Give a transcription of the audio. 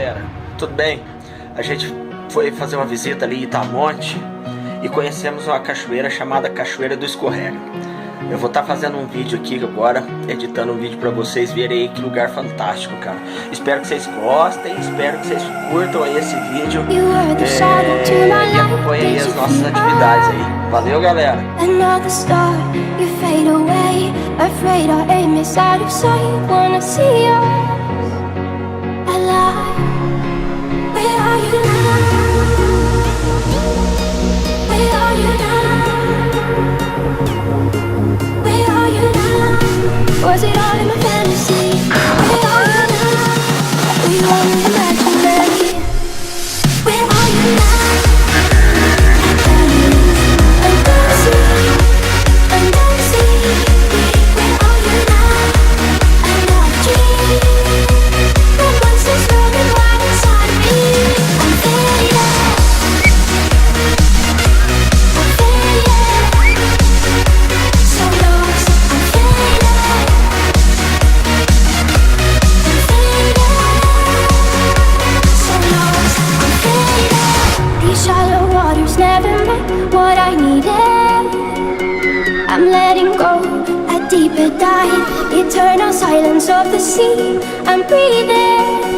galera, tudo bem? A gente foi fazer uma visita ali em Itamonte e conhecemos uma cachoeira chamada Cachoeira do Escorrega. Eu vou estar fazendo um vídeo aqui agora, editando um vídeo pra vocês verem aí que lugar fantástico, cara. Espero que vocês gostem, espero que vocês curtam aí esse vídeo e acompanhem aí as nossas atividades aí. Valeu, galera! Was it all in my fantasy? Where are you now? We were imaginary. Where are you now? I'm dancing, I'm dancing. Where are you now? I'm not a dream. The monster's running wild inside me. I'm faded. I'm faded. So lost, I'm faded. Shallow waters never met what I needed. I'm letting go, a deeper dive, eternal silence of the sea. I'm breathing.